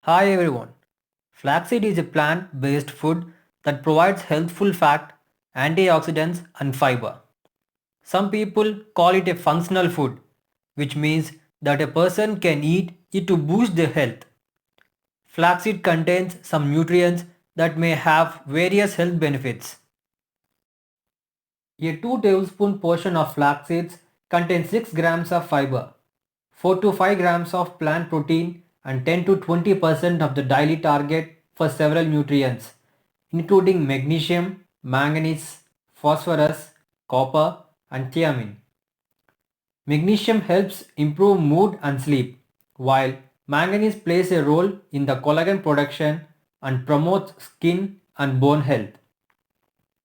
Hi everyone. Flaxseed is a plant-based food that provides healthful fat, antioxidants and fiber. Some people call it a functional food, which means that a person can eat it to boost their health. Flaxseed contains some nutrients that may have various health benefits. A 2 tablespoon portion of flax seeds contains 6 grams of fiber, 4 to 5 grams of plant protein and 10 to 20% of the daily target for several nutrients including magnesium, manganese, phosphorus, copper and thiamine. Magnesium helps improve mood and sleep, while manganese plays a role in the collagen production and promotes skin and bone health.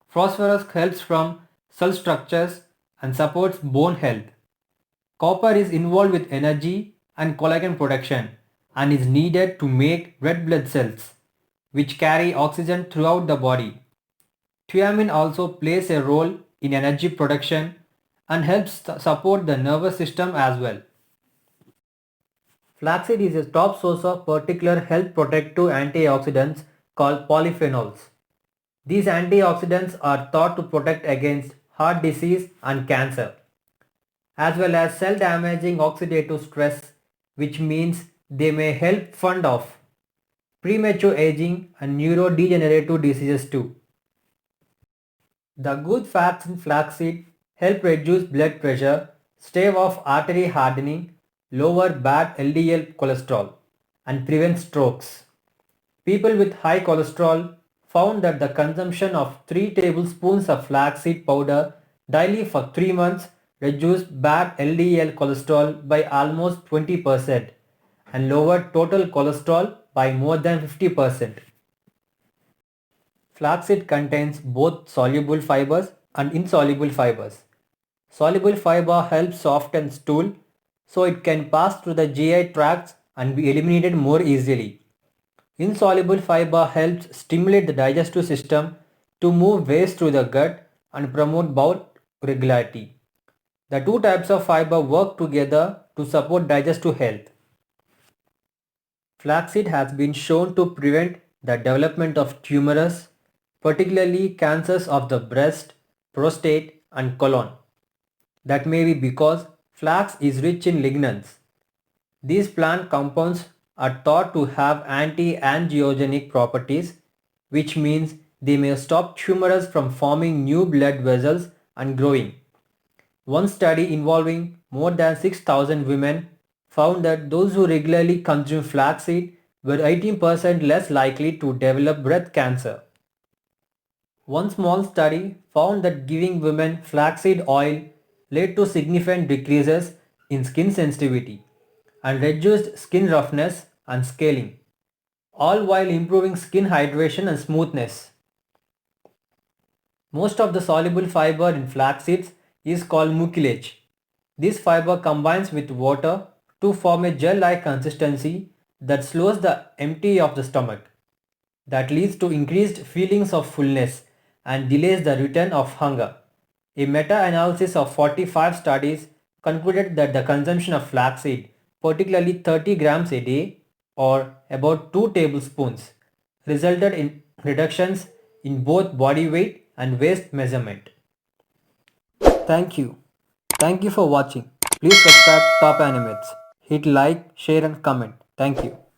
Phosphorus helps from cell structures and supports bone health. Copper is involved with energy and collagen production and is needed to make red blood cells, which carry oxygen throughout the body. Thiamine also plays a role in energy production and helps support the nervous system as well. Flaxseed is a top source of particular health protective antioxidants called polyphenols. These antioxidants are thought to protect against heart disease and cancer, as well as cell damaging oxidative stress, which means they may help fend off premature aging and neurodegenerative diseases too. The good fats in flaxseed help reduce blood pressure, stave off artery hardening, lower bad LDL cholesterol, and prevent strokes. People with high cholesterol found that the consumption of 3 tablespoons of flaxseed powder daily for 3 months reduced bad LDL cholesterol by almost 20% and lowered total cholesterol by more than 50%. Flaxseed contains both soluble fibers and insoluble fibers. Soluble fiber helps soften stool so it can pass through the GI tracts and be eliminated more easily. Insoluble fiber helps stimulate the digestive system to move waste through the gut and promote bowel regularity. The two types of fiber work together to support digestive health. Flaxseed has been shown to prevent the development of tumors, particularly cancers of the breast, prostate and colon. That may be because flax is rich in lignans. These plant compounds are thought to have anti-angiogenic properties, which means they may stop tumors from forming new blood vessels and growing. One study involving more than 6,000 women found that those who regularly consume flaxseed were 18% less likely to develop breast cancer. One small study found that giving women flaxseed oil led to significant decreases in skin sensitivity and reduced skin roughness and scaling, all while improving skin hydration and smoothness. Most of the soluble fiber in flax seeds is called mucilage. This fiber combines with water to form a gel-like consistency that slows the empty of the stomach. That leads to increased feelings of fullness and delays the return of hunger. A meta-analysis of 45 studies concluded that the consumption of flaxseed, particularly 30 grams a day or about 2 tablespoons, resulted in reductions in both body weight and waist measurement. Thank you. Thank you for watching. Please subscribe Top Animates. Hit like, share and comment. Thank you.